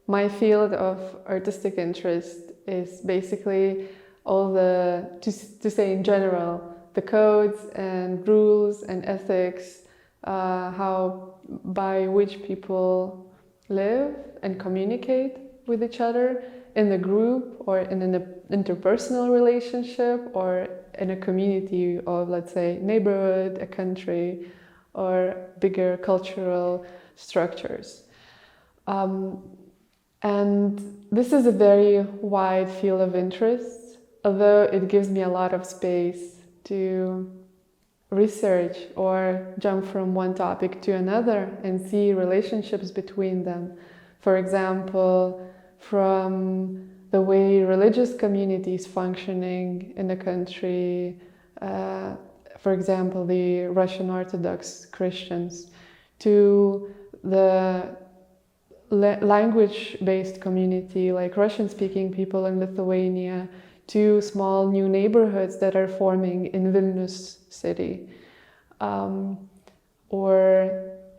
my field of artistic interest is basically all the, to say in general, the codes and rules and ethics, how by which people live and communicate with each other in the group or in an interpersonal relationship or in a community of, let's say, neighborhood, a country, or bigger cultural structures. And this is a very wide field of interest, although it gives me a lot of space to research or jump from one topic to another and see relationships between them. For example, from the way religious communities functioning in the country, for example, the Russian Orthodox Christians, to the language-based community like Russian-speaking people in Lithuania, to small new neighborhoods that are forming in Vilnius city, or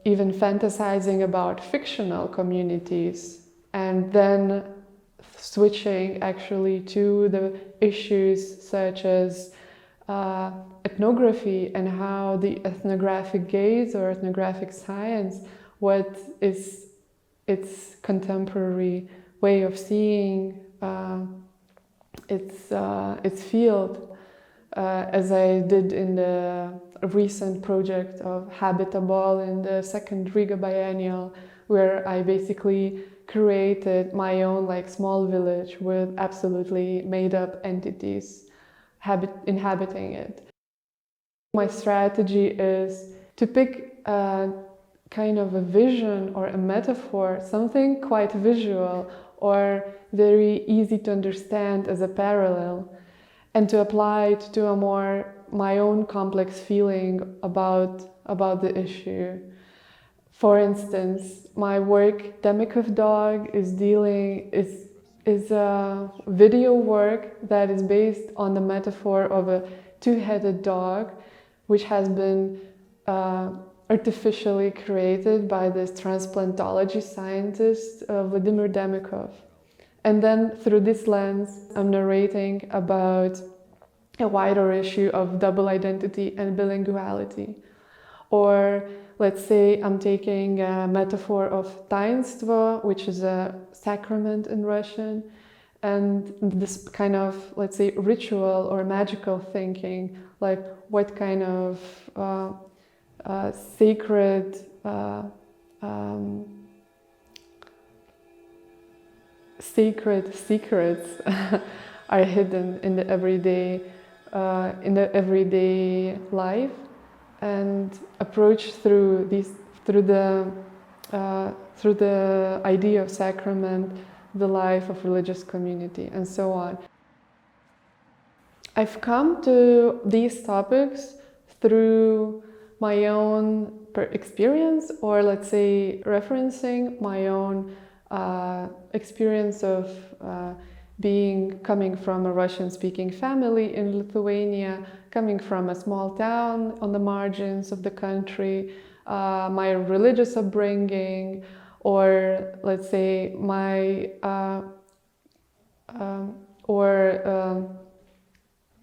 even fantasizing about fictional communities and then switching actually to the issues such as ethnography and how the ethnographic gaze or ethnographic science, what is its contemporary way of seeing its field, as I did in the recent project of Habitable in the second Riga Biennial, where I basically created my own like small village with absolutely made up entities inhabiting it. My strategy is to pick a kind of a vision or a metaphor, something quite visual or very easy to understand as a parallel, and to apply it to a more my own complex feeling about the issue. For instance, my work Demikov Dog is a video work that is based on the metaphor of a two-headed dog, which has been artificially created by this transplantology scientist, Vladimir Demikov. And then through this lens, I'm narrating about a wider issue of double identity and bilinguality. Or let's say I'm taking a metaphor of tainstvo, which is a sacrament in Russian, and this kind of, let's say, ritual or magical thinking, like what kind of sacred secrets are hidden in the everyday life, and approach through the idea of sacrament, the life of religious community, and so on. I've come to these topics through my own experience, or let's say referencing my own experience of coming from a Russian-speaking family in Lithuania, coming from a small town on the margins of the country, my religious upbringing, or let's say my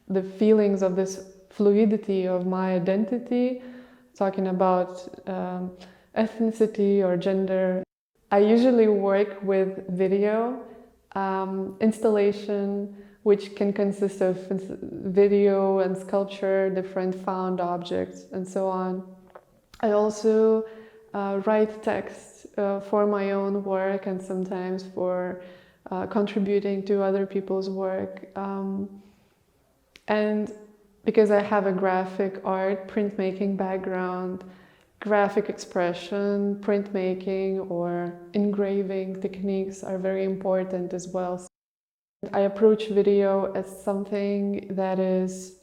the feelings of this fluidity of my identity, talking about ethnicity or gender. I usually work with video installation, which can consist of video and sculpture, different found objects, and so on. I also write text for my own work and sometimes for contributing to other people's work. And because I have a graphic art, printmaking background, graphic expression, printmaking or engraving techniques are very important as well. I approach video as something that is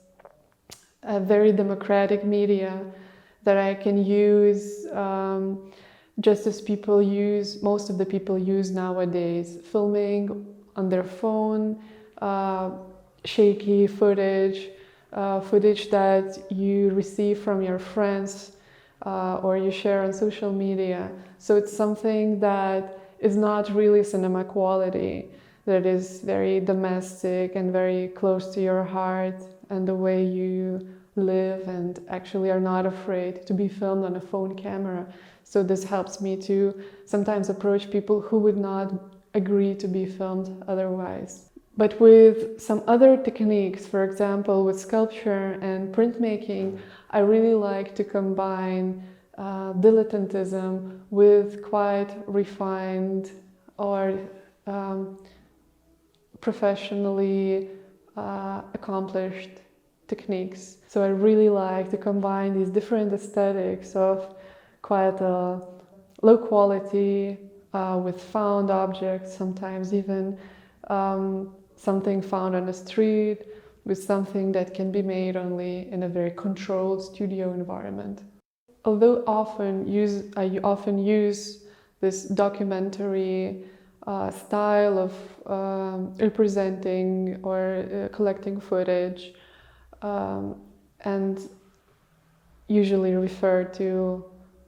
a very democratic media that I can use just as most of the people use nowadays, filming on their phone, shaky footage, footage that you receive from your friends or you share on social media. So it's something that is not really cinema quality, that is very domestic and very close to your heart and the way you live, and actually are not afraid to be filmed on a phone camera. So this helps me to sometimes approach people who would not agree to be filmed otherwise. But with some other techniques, for example, with sculpture and printmaking, I really like to combine dilettantism with quite refined or professionally accomplished techniques. So I really like to combine these different aesthetics of quite a low quality with found objects, sometimes even something found on the street, with something that can be made only in a very controlled studio environment. Although I often use this documentary style of representing or collecting footage, and usually refer to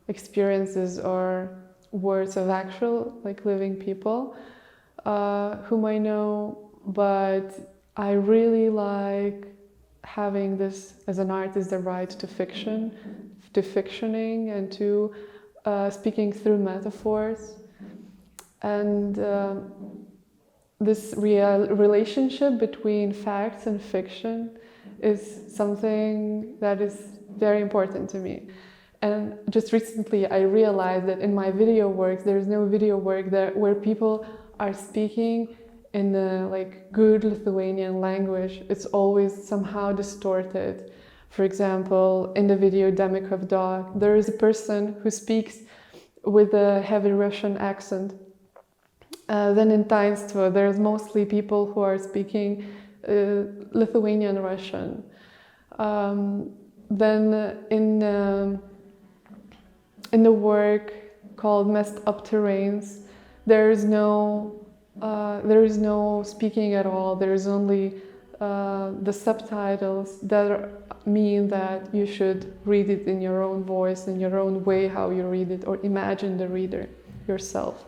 experiences or words of actual, like living people whom I know, but I really like having this as an artist, the right to fiction, to fictioning, and to speaking through metaphors. And this relationship between facts and fiction is something that is very important to me. And just recently I realized that in my video works, there is no video work where people are speaking in a good Lithuanian language. It's always somehow distorted. For example, in the video Demikov Dog, there is a person who speaks with a heavy Russian accent. Then in Tainstvo, there's mostly people who are speaking Lithuanian Russian. Then in the work called Messed Up Terrains, there is no speaking at all. There is only the subtitles that mean that you should read it in your own voice, in your own way, how you read it, or imagine the reader yourself.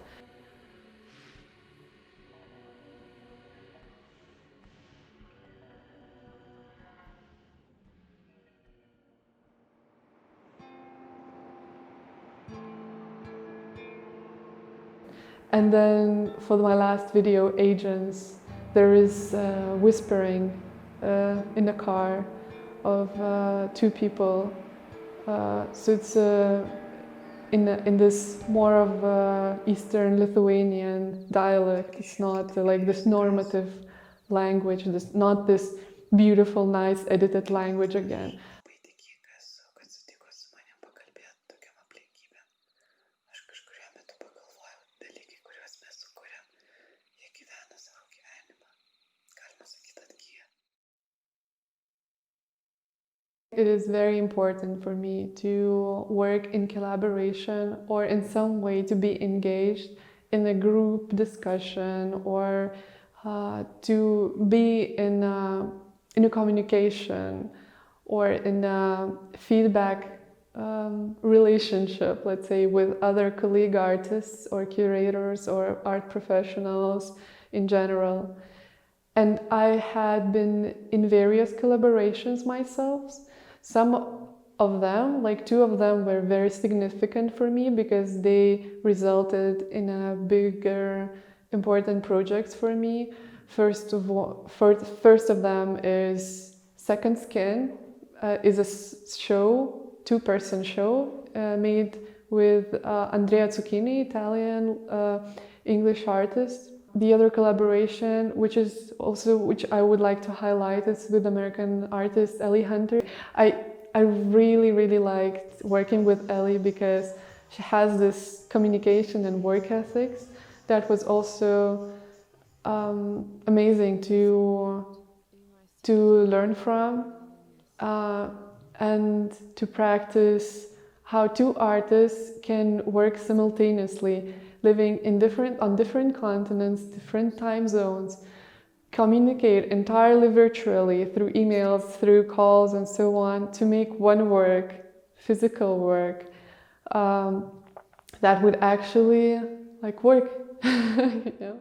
And then for my last video, Agents, there is whispering in the car of two people. So it's in this more of Eastern Lithuanian dialect. It's not like this normative language, not this beautiful, nice, edited language again. It is very important for me to work in collaboration or in some way to be engaged in a group discussion or to be in a communication or in a feedback relationship, let's say, with other colleague artists or curators or art professionals in general. And I had been in various collaborations myself. Some of them, like two of them, were very significant for me because they resulted in a bigger, important projects for me. First of them is Second Skin, is a show, two-person show made with Andrea Zucchini, Italian English artist. The other collaboration, which I would like to highlight, is with American artist Ellie Hunter. I really liked working with Ellie because she has this communication and work ethics that was also amazing to learn from and to practice how two artists can work simultaneously, living on different continents, different time zones, communicate entirely virtually through emails, through calls and so on, to make one work, physical work, that would actually work you know.